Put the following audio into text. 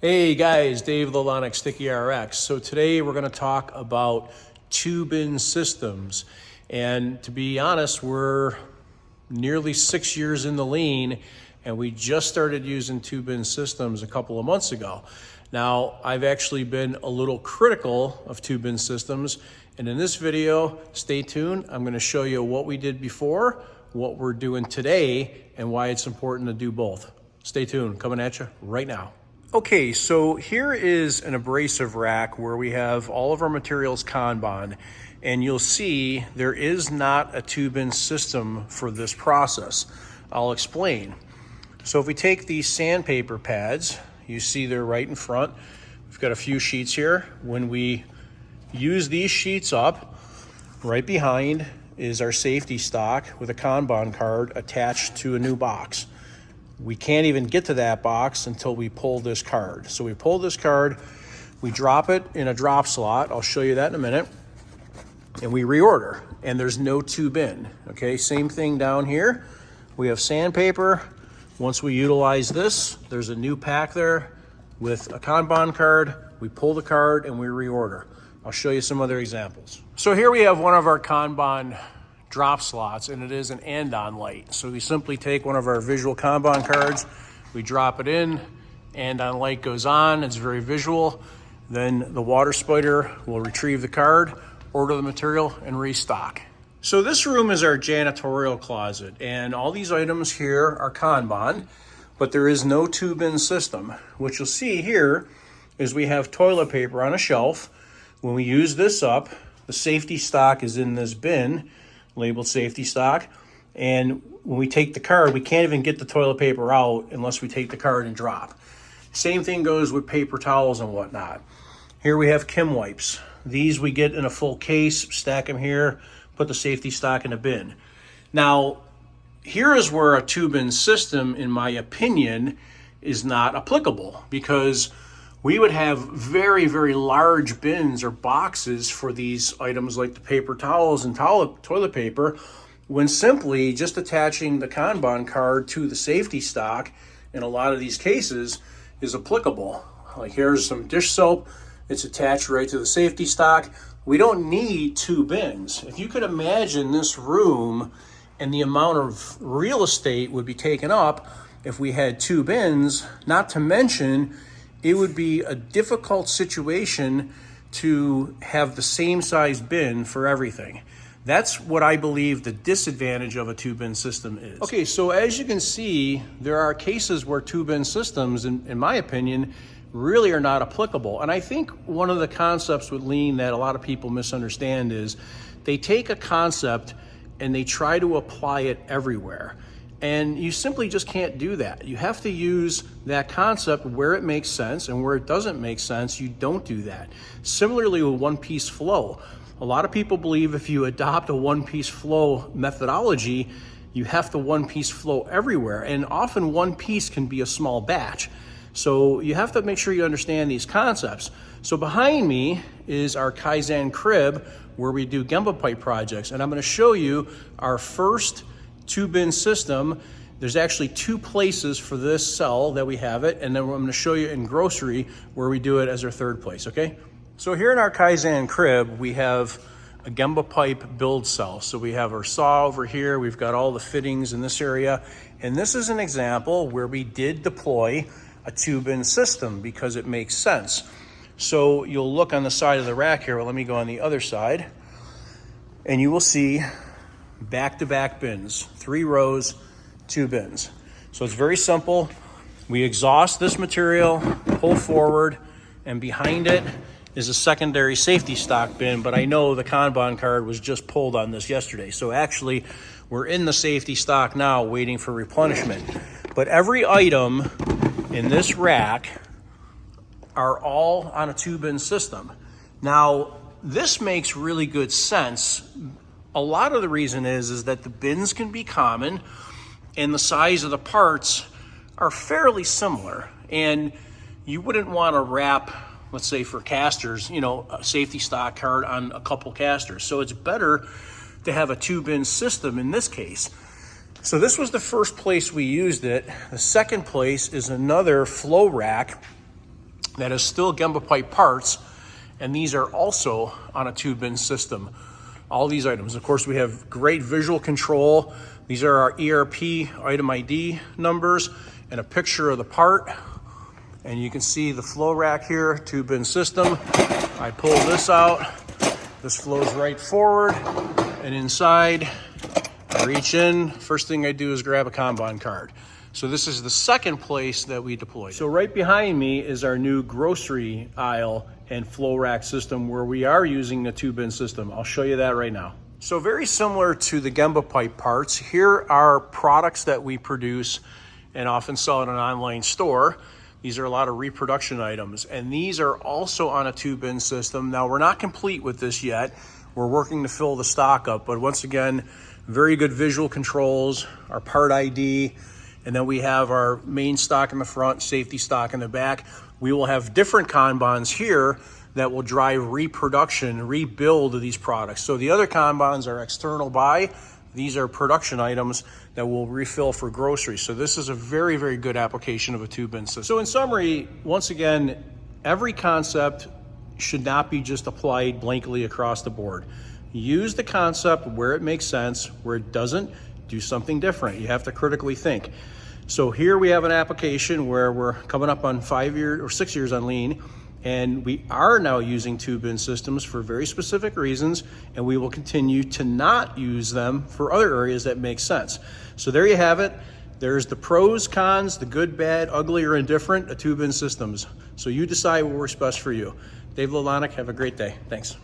Hey guys, Dave Lalonic, Sticky RX. So today we're going to talk about two-bin systems. And to be honest, we're nearly 6 years in the lean and we just started using two-bin systems a couple of months ago. Now, I've actually been a little critical of two-bin systems. And in this video, stay tuned. I'm going to show you what we did before, what we're doing today, and why it's important to do both. Stay tuned, coming at you right now. Okay, so here is an abrasive rack where we have all of our materials Kanban, and you'll see there is not a two-bin system for this process. I'll explain. So if we take these sandpaper pads, you see they're right in front. We've got a few sheets here. When we use these sheets up, right behind is our safety stock with a Kanban card attached to a new box. We can't even get to that box until we pull this card. So we pull this card, we drop it in a drop slot. I'll show you that in a minute. And we reorder, and there's no two-bin. Okay, same thing down here. We have sandpaper. Once we utilize this, there's a new pack there with a Kanban card. We pull the card and we reorder. I'll show you some other examples. So here we have one of our Kanban drop slots, and it is an and-on light. So we simply take one of our visual Kanban cards, we drop it in, and-on light goes on. It's very visual. Then the water spider will retrieve the card, order the material, and restock. So this room is our janitorial closet, and all these items here are Kanban, but there is no two-bin system. What you'll see here is we have toilet paper on a shelf. When we use this up, the safety stock is in this bin, labeled safety stock, and when we take the card, we can't even get the toilet paper out unless we take the card and drop. Same thing goes with paper towels and whatnot. Here we have Kim wipes. These we get in a full case, stack them here, put the safety stock in a bin. Now, here is where a two-bin system, in my opinion, is not applicable, because we would have very, very large bins or boxes for these items like the paper towels and toilet paper, when simply just attaching the Kanban card to the safety stock in a lot of these cases is applicable. Like here's some dish soap, it's attached right to the safety stock. We don't need two bins. If you could imagine this room and the amount of real estate would be taken up if we had two bins, not to mention it would be a difficult situation to have the same size bin for everything. That's what I believe the disadvantage of a two-bin system is. Okay, so as you can see, there are cases where two-bin systems, in my opinion, really are not applicable. And I think one of the concepts with lean that a lot of people misunderstand is they take a concept and they try to apply it everywhere. And you simply just can't do that. You have to use that concept where it makes sense, and where it doesn't make sense, you don't do that. Similarly with one-piece flow. A lot of people believe if you adopt a one-piece flow methodology, you have to one-piece flow everywhere. And often one piece can be a small batch. So you have to make sure you understand these concepts. So behind me is our Kaizen crib where we do Gemba pipe projects. And I'm gonna show you our first two-bin system. There's actually two places for this cell that we have it, and then I'm going to show you in grocery where we do it as our third place, okay? So here in our Kaizen crib, we have a Gemba pipe build cell. So we have our saw over here, we've got all the fittings in this area, and this is an example where we did deploy a two-bin system because it makes sense. So you'll look on the side of the rack here, well, let me go on the other side, and you will see back-to-back bins, 3 rows, 2 bins. So it's very simple. We exhaust this material, pull forward, and behind it is a secondary safety stock bin, but I know the Kanban card was just pulled on this yesterday. So actually, we're in the safety stock now waiting for replenishment. But every item in this rack are all on a two-bin system. Now, this makes really good sense. A lot of the reason is that the bins can be common and the size of the parts are fairly similar. And you wouldn't want to wrap, let's say for casters, a safety stock card on a couple casters. So it's better to have a two-bin system in this case. So this was the first place we used it. The second place is another flow rack that is still Gemba pipe parts, and these are also on a tube bin system. All these items. Of course, we have great visual control. These are our ERP item ID numbers and a picture of the part. And you can see the flow rack here, tube bin system. I pull this out. This flows right forward, and inside, I reach in. First thing I do is grab a Kanban card. So this is the second place that we deployed. So right behind me is our new grocery aisle and flow rack system where we are using the tube bin system. I'll show you that right now. So very similar to the Gemba pipe parts, here are products that we produce and often sell in an online store. These are a lot of reproduction items, and these are also on a tube bin system. Now, we're not complete with this yet. We're working to fill the stock up, but once again, very good visual controls, our part ID, and then we have our main stock in the front, safety stock in the back. We will have different Kanbans here that will drive reproduction, rebuild of these products. So the other Kanbans are external buy. These are production items that will refill for groceries. So this is a very, very good application of a tube bin system. So in summary, once again, every concept should not be just applied blankly across the board. Use the concept where it makes sense. Where it doesn't, do something different. You have to critically think. So here we have an application where we're coming up on 5 years or 6 years on lean, and we are now using tube bin systems for very specific reasons, and we will continue to not use them for other areas that make sense. So there you have it. There's the pros, cons, the good, bad, ugly, or indifferent of tube bin systems. So you decide what works best for you. Dave Lolonic, have a great day. Thanks.